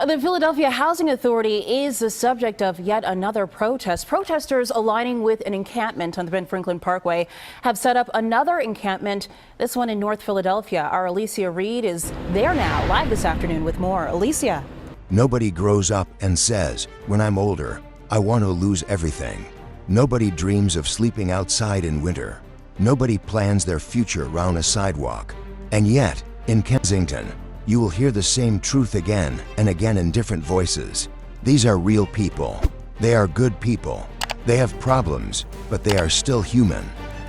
The Philadelphia Housing Authority is the subject of yet another protest. Protesters aligning with an encampment on the Ben Franklin Parkway have set up another encampment, this one in North Philadelphia. Our Alicia Reed is there now, live this afternoon with more. Alicia. Nobody grows up and says, when I'm older, I want to lose everything. Nobody dreams of sleeping outside in winter. Nobody plans their future around a sidewalk. And yet, in Kensington, you will hear the same truth again and again in different voices. These are real people. They are good people. They have problems, but they are still human.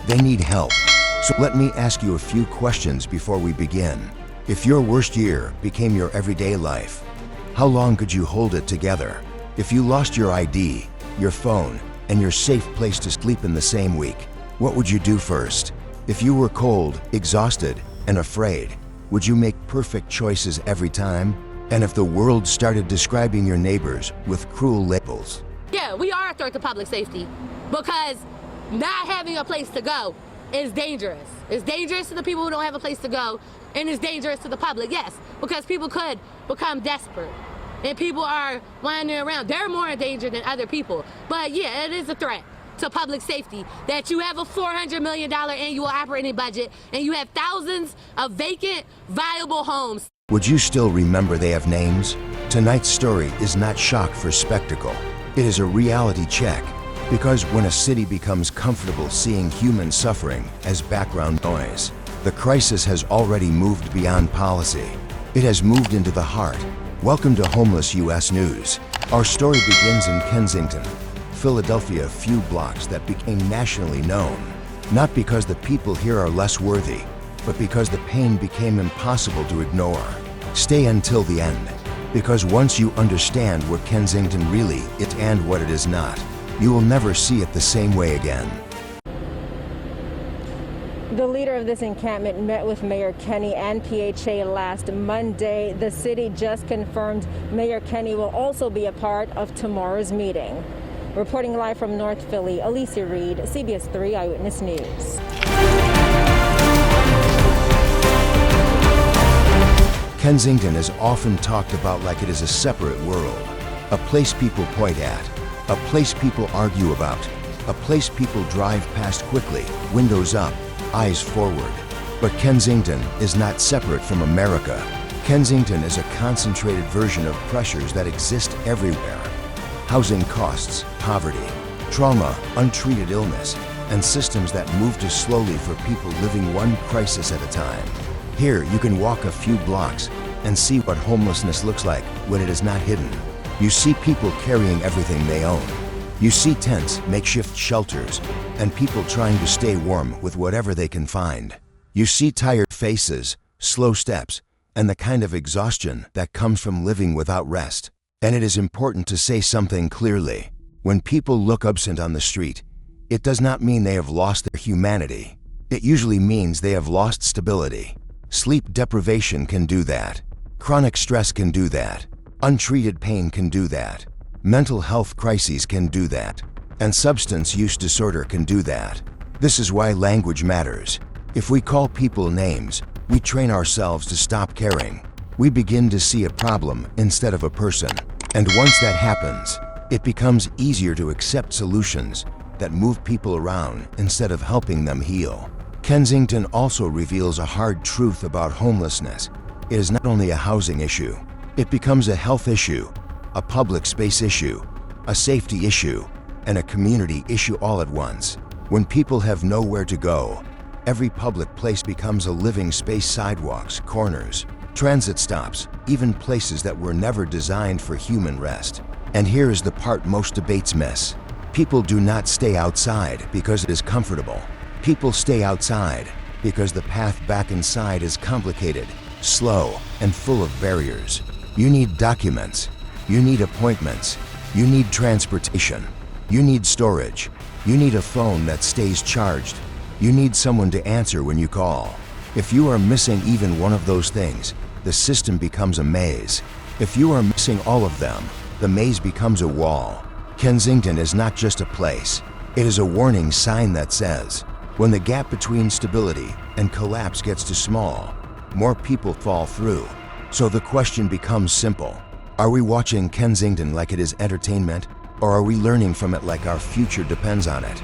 They need help. So let me ask you a few questions before we begin. If your worst year became your everyday life, how long could you hold it together? If you lost your ID, your phone, and your safe place to sleep in the same week, what would you do first? If you were cold, exhausted, and afraid, would you make perfect choices every time? And if the world started describing your neighbors with cruel labels? Yeah, we are a threat to public safety because not having a place to go is dangerous. It's dangerous to the people who don't have a place to go, and it's dangerous to the public, yes, because people could become desperate and people are wandering around. They're more in danger than other people. But yeah, it is a threat to public safety that you have a $400 million annual operating budget and you have thousands of vacant, viable homes. Would you still remember they have names? Tonight's story is not shock for spectacle. It is a reality check, because when a city becomes comfortable seeing human suffering as background noise, the crisis has already moved beyond policy. It has moved into the heart. Welcome to Homeless U.S. News. Our story begins in Kensington, Philadelphia, a few blocks that became nationally known, not because the people here are less worthy, but because the pain became impossible to ignore. Stay until the end, because once you understand what Kensington really is and what it is not, you will never see it the same way again. The leader of this encampment met with Mayor Kenney and PHA last Monday. The city just confirmed Mayor Kenney will also be a part of tomorrow's meeting. Reporting live from North Philly, Alicia Reed, CBS 3 Eyewitness News. Kensington is often talked about like it is a separate world, a place people point at, a place people argue about, a place people drive past quickly, windows up, eyes forward. But Kensington is not separate from America. Kensington is a concentrated version of pressures that exist everywhere. Housing costs, poverty, trauma, untreated illness, and systems that move too slowly for people living one crisis at a time. Here, you can walk a few blocks and see what homelessness looks like when it is not hidden. You see people carrying everything they own. You see tents, makeshift shelters, and people trying to stay warm with whatever they can find. You see tired faces, slow steps, and the kind of exhaustion that comes from living without rest. And it is important to say something clearly. When people look absent on the street, it does not mean they have lost their humanity. It usually means they have lost stability. Sleep deprivation can do that. Chronic stress can do that. Untreated pain can do that. Mental health crises can do that. And substance use disorder can do that. This is why language matters. If we call people names, we train ourselves to stop caring. We begin to see a problem instead of a person. And once that happens, it becomes easier to accept solutions that move people around instead of helping them heal. Kensington also reveals a hard truth about homelessness. It is not only a housing issue. It becomes a health issue, a public space issue, a safety issue, and a community issue all at once. When people have nowhere to go, every public place becomes a living space: sidewalks, corners, transit stops, even places that were never designed for human rest. And here is the part most debates miss. People do not stay outside because it is comfortable. People stay outside because the path back inside is complicated, slow, and full of barriers. You need documents. You need appointments. You need transportation. You need storage. You need a phone that stays charged. You need someone to answer when you call. If you are missing even one of those things, the system becomes a maze. If you are missing all of them, the maze becomes a wall. Kensington is not just a place. It is a warning sign that says, when the gap between stability and collapse gets too small, more people fall through. So the question becomes simple. Are we watching Kensington like it is entertainment, or are we learning from it like our future depends on it?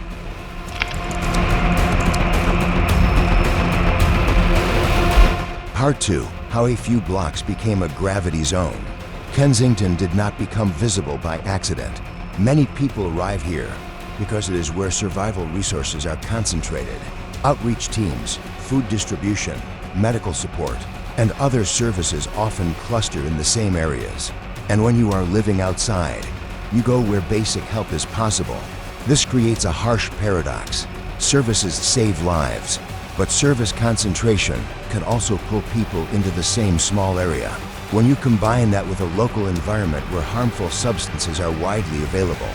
Part 2. How a few blocks became a gravity zone. Kensington did not become visible by accident. Many people arrive here because it is where survival resources are concentrated. Outreach teams, food distribution, medical support, and other services often cluster in the same areas. And when you are living outside, you go where basic help is possible. This creates a harsh paradox. Services save lives, but service concentration can also pull people into the same small area. When you combine that with a local environment where harmful substances are widely available,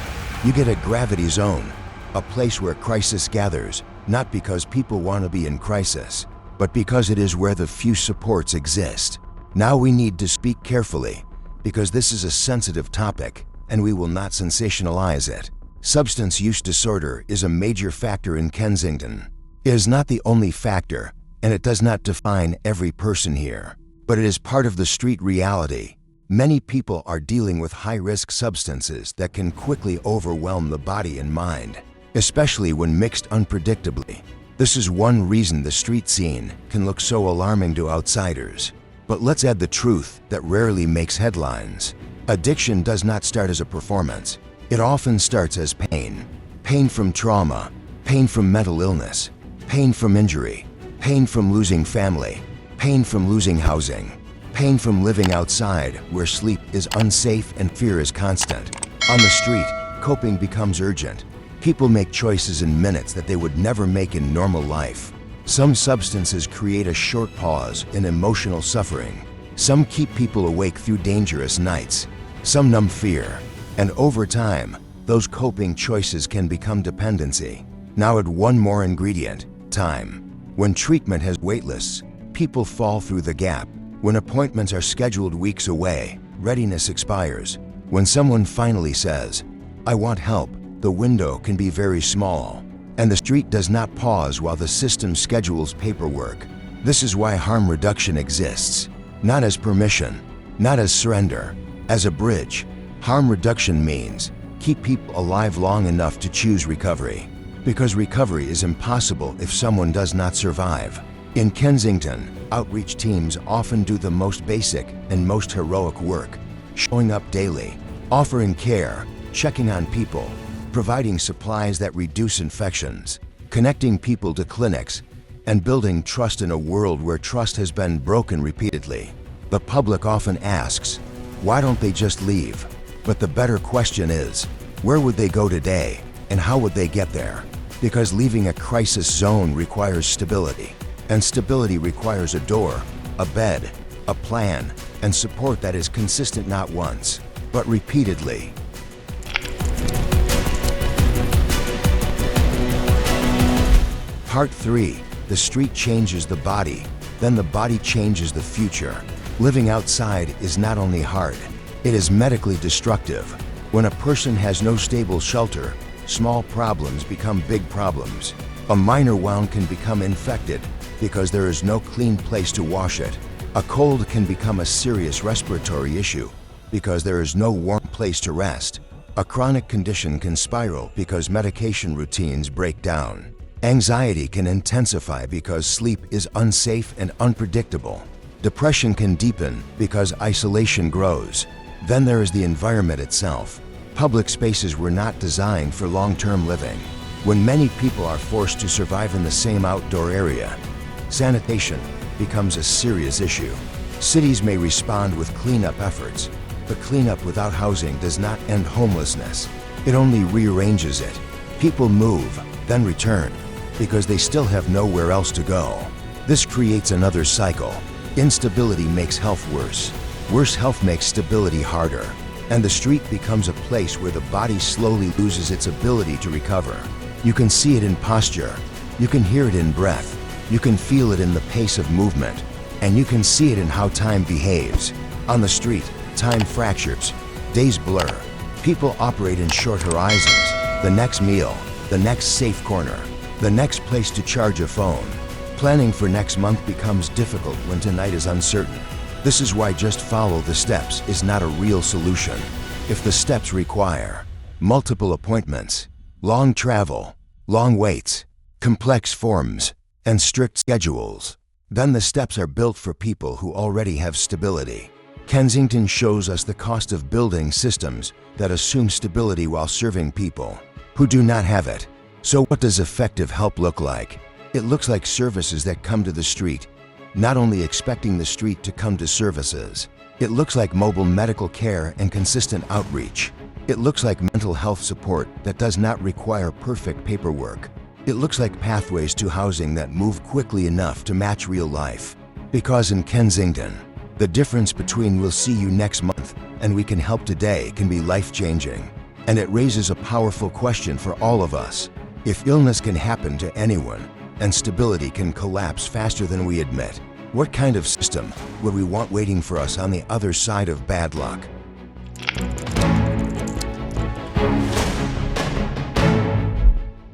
you get a gravity zone, a place where crisis gathers, not because people want to be in crisis, but because it is where the few supports exist. Now we need to speak carefully, because this is a sensitive topic, and we will not sensationalize it. Substance use disorder is a major factor in Kensington. It is not the only factor, and it does not define every person here, but it is part of the street reality. Many people are dealing with high-risk substances that can quickly overwhelm the body and mind, especially when mixed unpredictably. This is one reason the street scene can look so alarming to outsiders. But let's add the truth that rarely makes headlines. Addiction does not start as a performance. It often starts as pain. Pain from trauma, pain from mental illness, pain from injury, pain from losing family, pain from losing housing, pain from living outside where sleep is unsafe and fear is constant. On the street, coping becomes urgent. People make choices in minutes that they would never make in normal life. Some substances create a short pause in emotional suffering. Some keep people awake through dangerous nights. Some numb fear. And over time, those coping choices can become dependency. Now add one more ingredient: time. When treatment has waitlists, people fall through the gap. When appointments are scheduled weeks away, readiness expires. When someone finally says, "I want help," the window can be very small, and the street does not pause while the system schedules paperwork. This is why harm reduction exists. Not as permission, not as surrender, as a bridge. Harm reduction means keep people alive long enough to choose recovery, because recovery is impossible if someone does not survive. In Kensington, outreach teams often do the most basic and most heroic work, showing up daily, offering care, checking on people, providing supplies that reduce infections, connecting people to clinics, and building trust in a world where trust has been broken repeatedly. The public often asks, why don't they just leave? But the better question is, where would they go today, and how would they get there? Because leaving a crisis zone requires stability, and stability requires a door, a bed, a plan, and support that is consistent not once, but repeatedly. Part 3. The street changes the body, then the body changes the future. Living outside is not only hard, it is medically destructive. When a person has no stable shelter, small problems become big problems. A minor wound can become infected because there is no clean place to wash it. A cold can become a serious respiratory issue because there is no warm place to rest. A chronic condition can spiral because medication routines break down. Anxiety can intensify because sleep is unsafe and unpredictable. Depression can deepen because isolation grows. Then there is the environment itself. Public spaces were not designed for long-term living. When many people are forced to survive in the same outdoor area, sanitation becomes a serious issue. Cities may respond with cleanup efforts, but cleanup without housing does not end homelessness. It only rearranges it. People move, then return, because they still have nowhere else to go. This creates another cycle. Instability makes health worse. Worse health makes stability harder. And the street becomes a place where the body slowly loses its ability to recover. You can see it in posture. You can hear it in breath. You can feel it in the pace of movement. And you can see it in how time behaves. On the street, time fractures. Days blur. People operate in short horizons. The next meal, the next safe corner, the next place to charge a phone. Planning for next month becomes difficult when tonight is uncertain. This is why just follow the steps is not a real solution. If the steps require multiple appointments, long travel, long waits, complex forms, and strict schedules, then the steps are built for people who already have stability. Kensington shows us the cost of building systems that assume stability while serving people who do not have it. So what does effective help look like? It looks like services that come to the street, not only expecting the street to come to services. It looks like mobile medical care and consistent outreach. It looks like mental health support that does not require perfect paperwork. It looks like pathways to housing that move quickly enough to match real life. Because in Kensington, the difference between "we'll see you next month" and "we can help today" can be life-changing. And it raises a powerful question for all of us. If illness can happen to anyone, and stability can collapse faster than we admit, what kind of system would we want waiting for us on the other side of bad luck?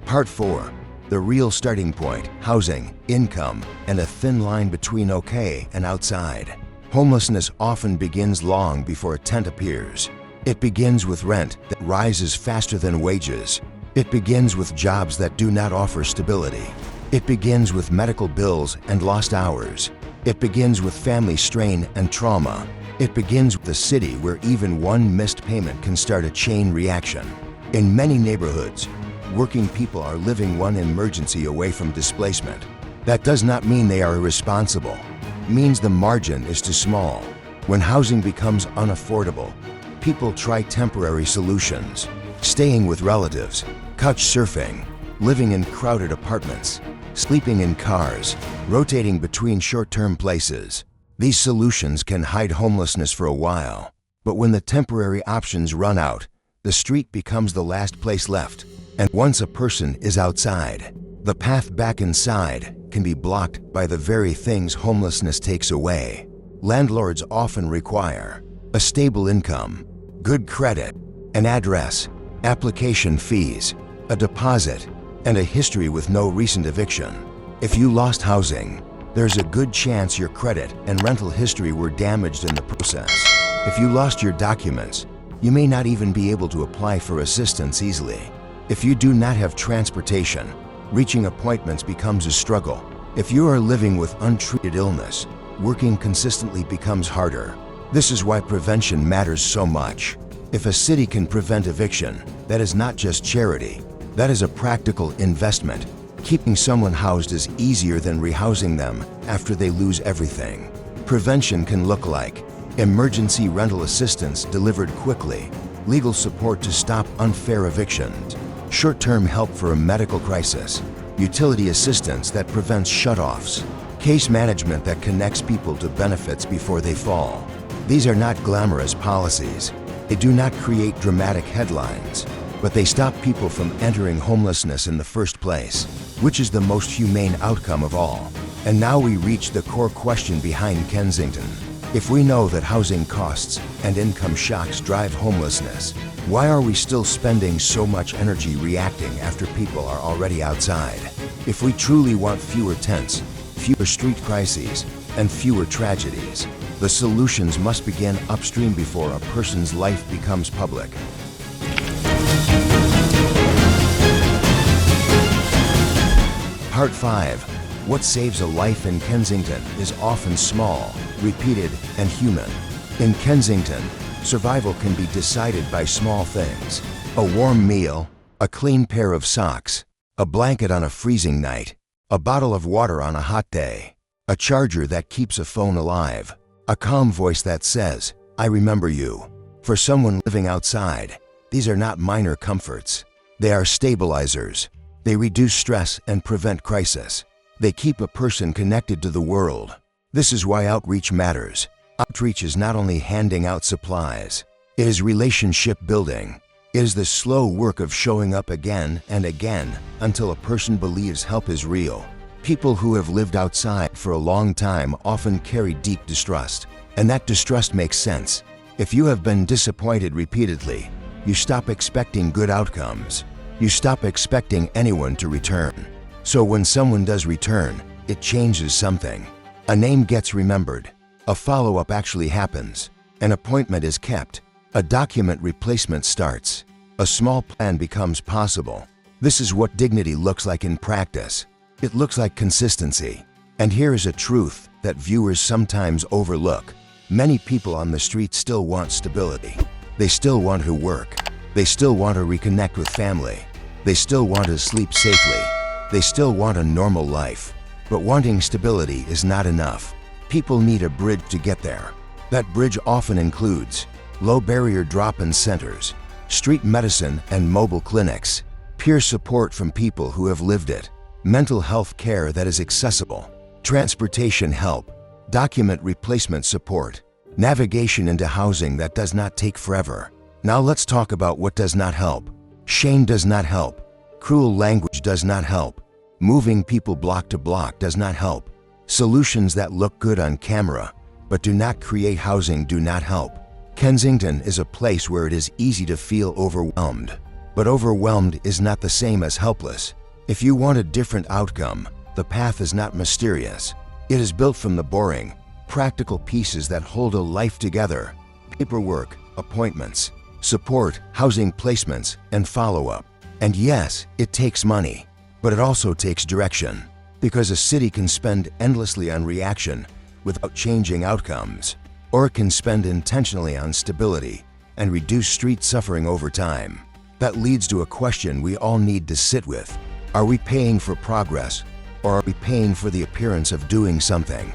Part 4. The real starting point: housing, income, and a thin line between okay and outside. Homelessness often begins long before a tent appears. It begins with rent that rises faster than wages. It begins with jobs that do not offer stability. It begins with medical bills and lost hours. It begins with family strain and trauma. It begins with a city where even one missed payment can start a chain reaction. In many neighborhoods, working people are living one emergency away from displacement. That does not mean they are irresponsible. It means the margin is too small. When housing becomes unaffordable, people try temporary solutions: staying with relatives, couch surfing, living in crowded apartments, sleeping in cars, rotating between short-term places. These solutions can hide homelessness for a while, but when the temporary options run out, the street becomes the last place left. And once a person is outside, the path back inside can be blocked by the very things homelessness takes away. Landlords often require a stable income, good credit, an address, application fees, a deposit, and a history with no recent eviction. If you lost housing, there's a good chance your credit and rental history were damaged in the process. If you lost your documents, you may not even be able to apply for assistance easily. If you do not have transportation, reaching appointments becomes a struggle. If you are living with untreated illness, working consistently becomes harder. This is why prevention matters so much. If a city can prevent eviction, that is not just charity. That is a practical investment. Keeping someone housed is easier than rehousing them after they lose everything. Prevention can look like emergency rental assistance delivered quickly, legal support to stop unfair evictions, short-term help for a medical crisis, utility assistance that prevents shutoffs, case management that connects people to benefits before they fall. These are not glamorous policies. They do not create dramatic headlines, but they stop people from entering homelessness in the first place, which is the most humane outcome of all. And now we reach the core question behind Kensington. If we know that housing costs and income shocks drive homelessness, why are we still spending so much energy reacting after people are already outside? If we truly want fewer tents, fewer street crises, and fewer tragedies, the solutions must begin upstream before a person's life becomes public. Part 5. What saves a life in Kensington is often small, repeated, and human. In Kensington, survival can be decided by small things: a warm meal, a clean pair of socks, a blanket on a freezing night, a bottle of water on a hot day, a charger that keeps a phone alive, a calm voice that says, "I remember you." For someone living outside, these are not minor comforts. They are stabilizers. They reduce stress and prevent crisis. They keep a person connected to the world. This is why outreach matters. Outreach is not only handing out supplies. It is relationship building. It is the slow work of showing up again and again until a person believes help is real. People who have lived outside for a long time often carry deep distrust, and that distrust makes sense. If you have been disappointed repeatedly, you stop expecting good outcomes. You stop expecting anyone to return. So when someone does return, it changes something. A name gets remembered. A follow-up actually happens. An appointment is kept. A document replacement starts. A small plan becomes possible. This is what dignity looks like in practice. It looks like consistency. And here is a truth that viewers sometimes overlook. Many people on the street still want stability. They still want to work. They still want to reconnect with family. They still want to sleep safely. They still want a normal life. But wanting stability is not enough. People need a bridge to get there. That bridge often includes low-barrier drop-in centers, street medicine and mobile clinics, peer support from people who have lived it, mental health care that is accessible, transportation help, document replacement support, navigation into housing that does not take forever. Now let's talk about what does not help. Shame does not help. Cruel language does not help. Moving people block to block does not help. Solutions that look good on camera but do not create housing do not help. Kensington is a place where it is easy to feel overwhelmed. But overwhelmed is not the same as helpless. If you want a different outcome, the path is not mysterious. It is built from the boring, practical pieces that hold a life together: paperwork, appointments, support, housing placements, and follow-up. And yes, it takes money, but it also takes direction, because a city can spend endlessly on reaction without changing outcomes, or it can spend intentionally on stability and reduce street suffering over time. That leads to a question we all need to sit with. Are we paying for progress, or are we paying for the appearance of doing something?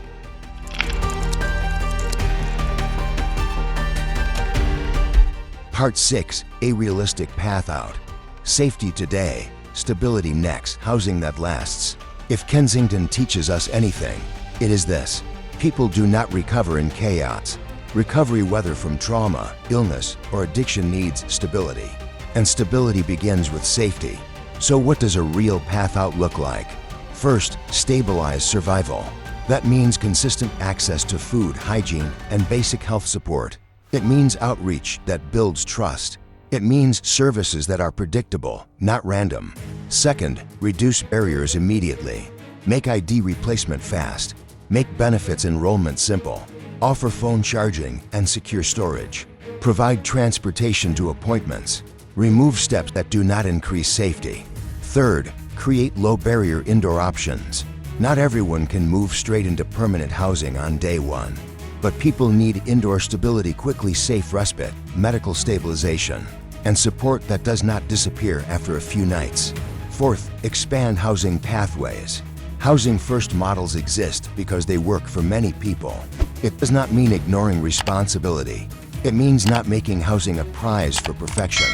Part 6. A realistic path out. Safety today, stability next, housing that lasts. If Kensington teaches us anything, it is this: people do not recover in chaos. Recovery, whether from trauma, illness, or addiction, needs stability. And stability begins with safety. So what does a real path out look like? First, stabilize survival. That means consistent access to food, hygiene, and basic health support. It means outreach that builds trust. It means services that are predictable, not random. Second, reduce barriers immediately. Make ID replacement fast. Make benefits enrollment simple. Offer phone charging and secure storage. Provide transportation to appointments. Remove steps that do not increase safety. Third, create low-barrier indoor options. Not everyone can move straight into permanent housing on day one. But people need indoor stability, quickly, safe respite, medical stabilization, and support that does not disappear after a few nights. Fourth, expand housing pathways. Housing first models exist because they work for many people. It does not mean ignoring responsibility. It means not making housing a prize for perfection.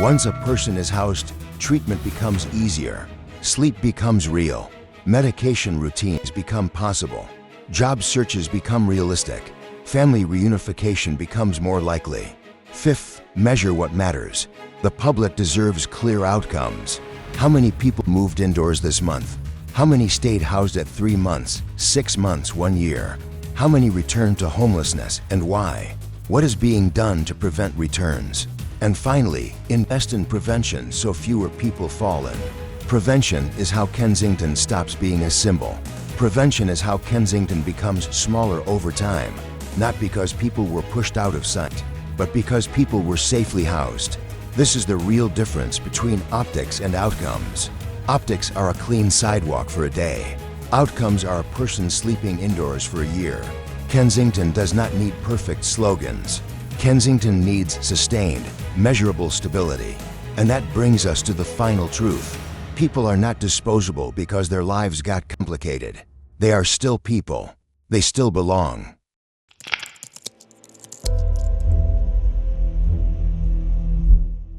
Once a person is housed, treatment becomes easier. Sleep becomes real. Medication routines become possible. Job searches become realistic. Family reunification becomes more likely. Fifth, measure what matters. The public deserves clear outcomes. How many people moved indoors this month? How many stayed housed at 3 months, 6 months, 1 year? How many returned to homelessness, and why? What is being done to prevent returns? And finally, invest in prevention so fewer people fall in. Prevention is how Kensington stops being a symbol. Prevention is how Kensington becomes smaller over time, not because people were pushed out of sight, but because people were safely housed. This is the real difference between optics and outcomes. Optics are a clean sidewalk for a day. Outcomes are a person sleeping indoors for a year. Kensington does not need perfect slogans. Kensington needs sustained, measurable stability. And that brings us to the final truth. People are not disposable because their lives got complicated. They are still people. They still belong.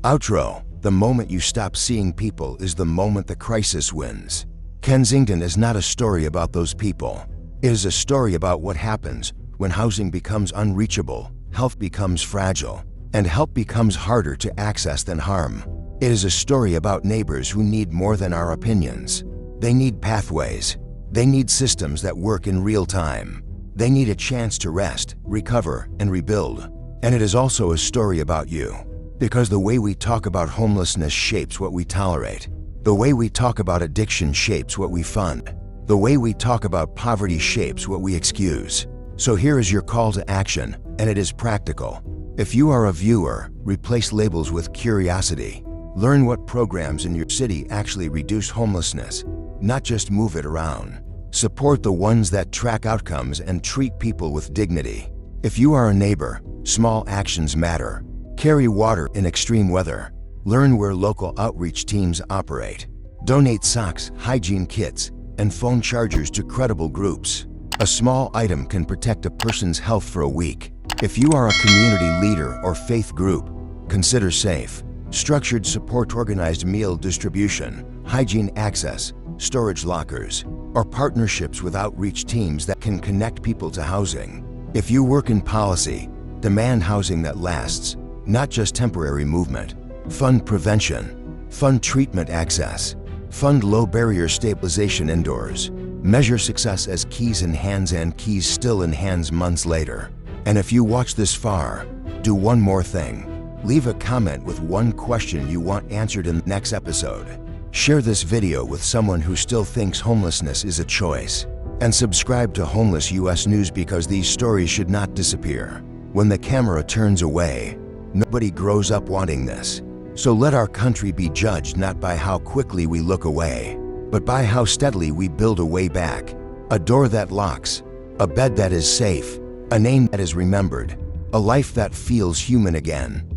Outro. The moment you stop seeing people is the moment the crisis wins. Kensington is not a story about those people. It is a story about what happens when housing becomes unreachable, health becomes fragile, and help becomes harder to access than harm. It is a story about neighbors who need more than our opinions. They need pathways. They need systems that work in real time. They need a chance to rest, recover, and rebuild. And it is also a story about you. Because the way we talk about homelessness shapes what we tolerate. The way we talk about addiction shapes what we fund. The way we talk about poverty shapes what we excuse. So here is your call to action, and it is practical. If you are a viewer, replace labels with curiosity. Learn what programs in your city actually reduce homelessness, not just move it around. Support the ones that track outcomes and treat people with dignity. If you are a neighbor, small actions matter. Carry water in extreme weather. Learn where local outreach teams operate. Donate socks, hygiene kits, and phone chargers to credible groups. A small item can protect a person's health for a week. If you are a community leader or faith group, consider safe, structured support, organized meal distribution, hygiene access, storage lockers, or partnerships with outreach teams that can connect people to housing. If you work in policy, demand housing that lasts, not just temporary movement. Fund prevention, fund treatment access, fund low barrier stabilization indoors. Measure success as keys in hands and keys still in hands months later. And if you watch this far, do one more thing. Leave a comment with one question you want answered in the next episode. Share this video with someone who still thinks homelessness is a choice. And subscribe to Homeless US News, because these stories should not disappear. When the camera turns away, nobody grows up wanting this. So let our country be judged not by how quickly we look away, but by how steadily we build a way back. A door that locks, a bed that is safe, a name that is remembered, a life that feels human again.